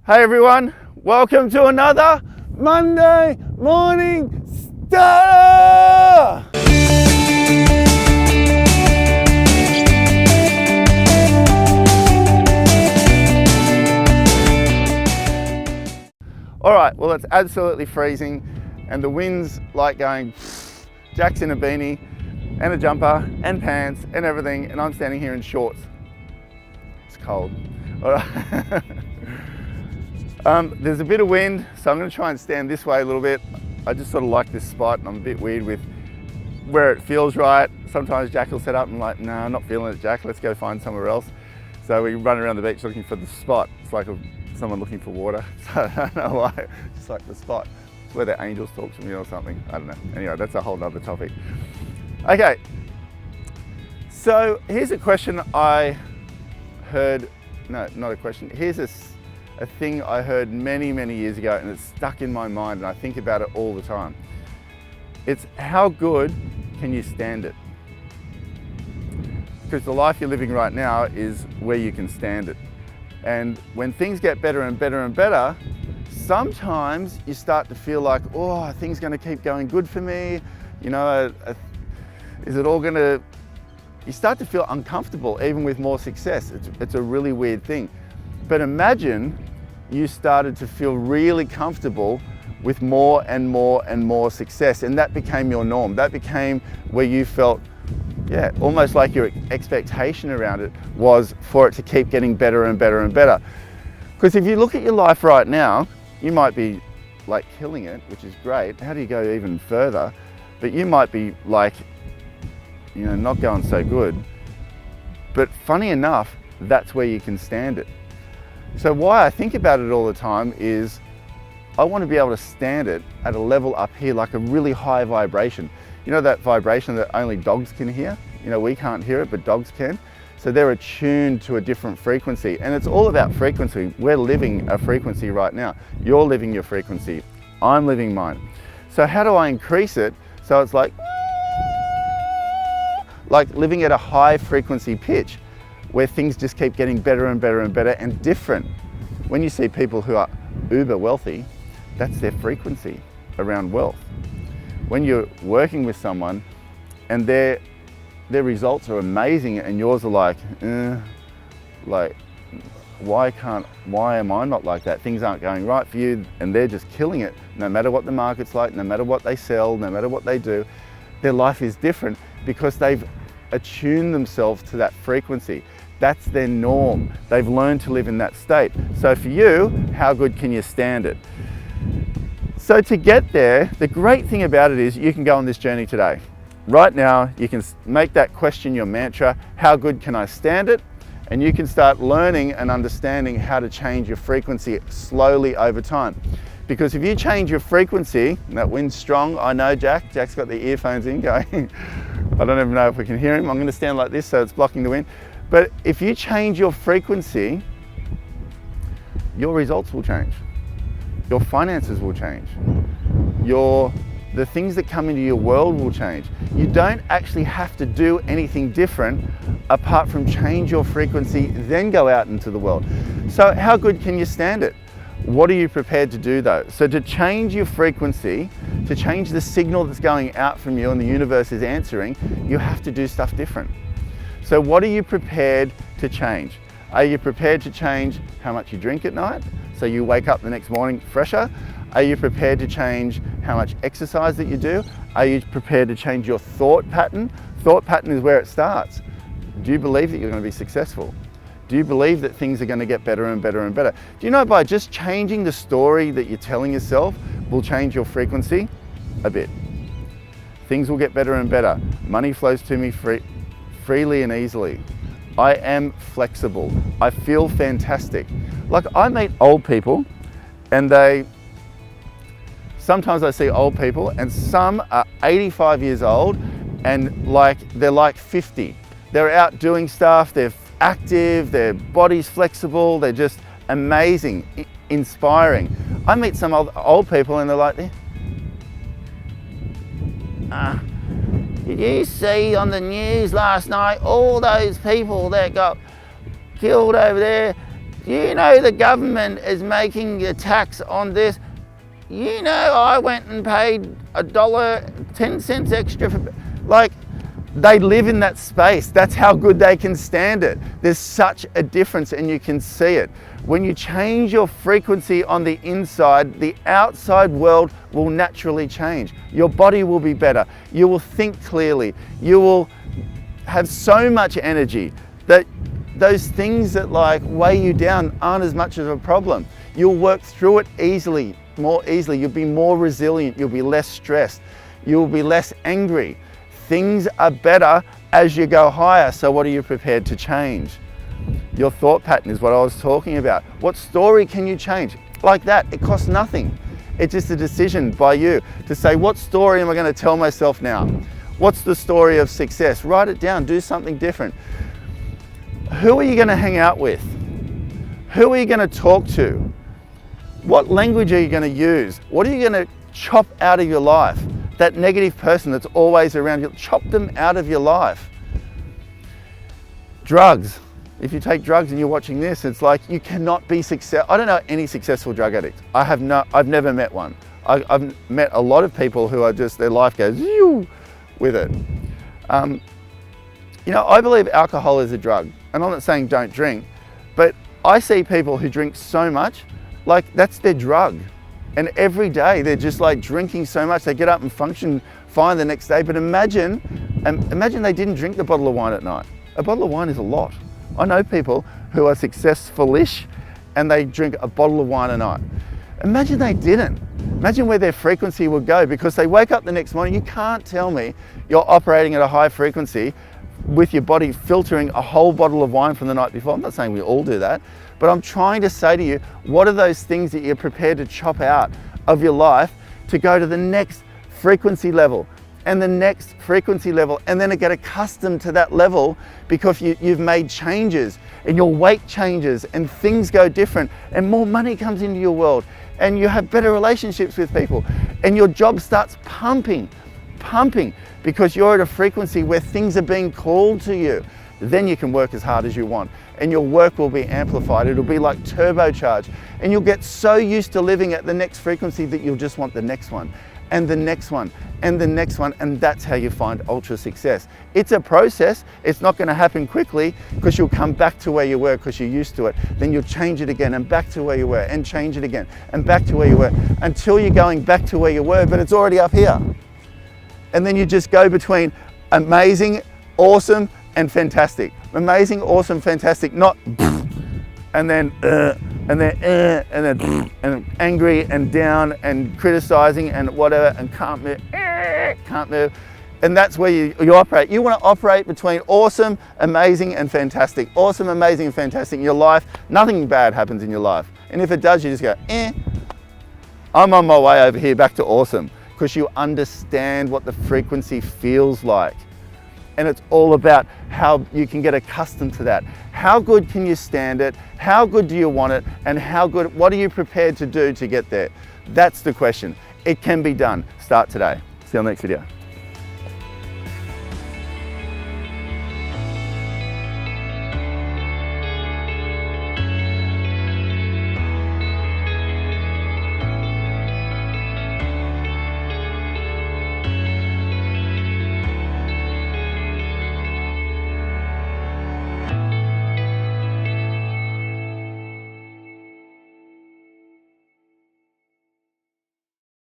Hey everyone, welcome to another Monday Morning Starter! Alright, well it's absolutely freezing and the wind's like going, Jack's in a beanie and a jumper and pants and everything, and I'm standing here in shorts. It's cold. Alright. There's a bit of wind, so I'm going to try and stand this way a little bit. I just sort of like this spot, and I'm a bit weird with where it feels right. Sometimes Jack will set up and I'm like, no, I'm not feeling it, Jack, let's go find somewhere else. So we run around the beach looking for the spot. It's like someone looking for water. So I don't know why, just like the spot. It's where the angels talk to me or something. I don't know. Anyway, that's a whole nother topic. Okay, so here's a question I heard, no, not a question. Here's a thing I heard many years ago, and it's stuck in my mind and I think about it all the time. It's how good can you stand it? Because the life you're living right now is where you can stand it. And when things get better and better and better, sometimes you start to feel like, oh, are things going to keep going good for me? You know, is it all going to... You start to feel uncomfortable even with more success. It's a really weird thing. But imagine you started to feel really comfortable with more and more and more success, and that became your norm. That became where you felt, yeah, almost like your expectation around it was for it to keep getting better and better and better. Because if you look at your life right now, you might be like killing it, which is great. How do you go even further? But you might be like, you know, not going so good. But funny enough, that's where you can stand it. So why I think about it all the time is I want to be able to stand it at a level up here, like a really high vibration. You know that vibration that only dogs can hear? You know, we can't hear it, but dogs can. So they're attuned to a different frequency, and it's all about frequency. We're living a frequency right now. You're living your frequency. I'm living mine. So how do I increase it? So it's like living at a high frequency pitch, where things just keep getting better and better and better and different. When you see people who are uber wealthy, that's their frequency around wealth. When you're working with someone and their results are amazing and yours are like why am I not like that? Things aren't going right for you, and they're just killing it. No matter what the market's like, no matter what they sell, no matter what they do, their life is different because they've attuned themselves to that frequency. That's their norm. They've learned to live in that state. So for you, how good can you stand it? So to get there, the great thing about it is you can go on this journey today. Right now, you can make that question your mantra, how good can I stand it? And you can start learning and understanding how to change your frequency slowly over time. Because if you change your frequency, and that wind's strong, I know Jack's got the earphones in going. I don't even know if we can hear him. I'm going to stand like this so it's blocking the wind. But if you change your frequency, your results will change. Your finances will change. The things that come into your world will change. You don't actually have to do anything different apart from change your frequency, then go out into the world. So how good can you stand it? What are you prepared to do though? So to change your frequency, to change the signal that's going out from you and the universe is answering, you have to do stuff different. So what are you prepared to change? Are you prepared to change how much you drink at night, so you wake up the next morning fresher? Are you prepared to change how much exercise that you do? Are you prepared to change your thought pattern? Thought pattern is where it starts. Do you believe that you're going to be successful? Do you believe that things are going to get better and better and better? Do you know by just changing the story that you're telling yourself will change your frequency a bit? Things will get better and better. Money flows to me freely and easily. I am flexible. I feel fantastic. Like I meet old people and sometimes I see old people and some are 85 years old and they're like 50. They're out doing stuff, they're active, their body's flexible, they're just amazing, inspiring. I meet some old people and they're like, did you see on the news last night all those people that got killed over there? You know the government is making a tax on this. You know I went and paid $1.10 extra for, like, they live in that space. That's how good they can stand it. There's such a difference and you can see it. When you change your frequency on the inside, the outside world will naturally change. Your body will be better. You will think clearly. You will have so much energy that those things that like weigh you down aren't as much of a problem. You'll work through it easily, more easily. You'll be more resilient. You'll be less stressed. You'll be less angry. Things are better as you go higher. So what are you prepared to change? Your thought pattern is what I was talking about. What story can you change? Like that, it costs nothing. It's just a decision by you to say, what story am I going to tell myself now? What's the story of success? Write it down, do something different. Who are you going to hang out with? Who are you going to talk to? What language are you going to use? What are you going to chop out of your life? That negative person that's always around you, chop them out of your life. Drugs. If you take drugs and you're watching this, it's like you cannot be successful. I don't know any successful drug addict. I've never met one. I've met a lot of people who are just, their life goes with it. You know, I believe alcohol is a drug. And I'm not saying don't drink, but I see people who drink so much, like that's their drug. And every day they're just like drinking so much, they get up and function fine the next day. But imagine they didn't drink the bottle of wine at night. A bottle of wine is a lot. I know people who are successful-ish and they drink a bottle of wine a night. Imagine they didn't. Imagine where their frequency would go, because they wake up the next morning. You can't tell me you're operating at a high frequency with your body filtering a whole bottle of wine from the night before. I'm not saying we all do that, but I'm trying to say to you, what are those things that you're prepared to chop out of your life to go to the next frequency level and the next frequency level, and then to get accustomed to that level because you've made changes and your weight changes and things go different and more money comes into your world and you have better relationships with people and your job starts pumping because you're at a frequency where things are being called to you. Then you can work as hard as you want and your work will be amplified. It'll be like turbocharged and you'll get so used to living at the next frequency that you'll just want the next one and the next one and the next one, and that's how you find ultra success. It's a process. It's not going to happen quickly because you'll come back to where you were because you're used to it. Then you'll change it again and back to where you were and change it again and back to where you were until you're going back to where you were, but it's already up here. And then you just go between amazing, awesome, and fantastic. Amazing, awesome, fantastic, not and then angry and down and criticizing and whatever and can't move. And that's where you operate. You want to operate between awesome, amazing, and fantastic. Awesome, amazing, and fantastic in your life. Nothing bad happens in your life. And if it does, you just go, I'm on my way over here back to awesome, because you understand what the frequency feels like. And it's all about how you can get accustomed to that. How good can you stand it? How good do you want it? And what are you prepared to do to get there? That's the question. It can be done. Start today. See you on the next video.